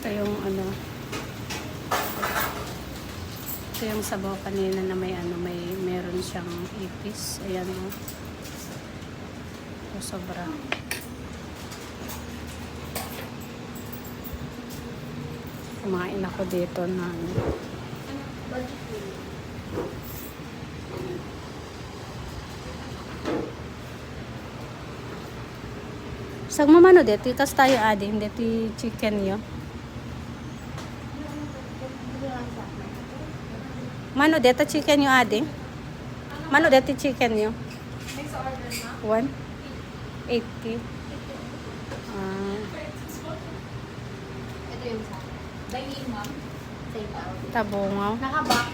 Ito yung ano, ito yung sabaw kanina na may ano, meron siyang ipis. Ayan o. O, sobra. Kumain ako dito na ano. Sag mamano dito, ikas tayo ading dito chicken yo. Mano dito chicken yo ading? Mano dito chicken yo? Next order na. 180. Ito yung sa akin. Dine-in, ma'am. Take out. Tabungaw. Naka-box.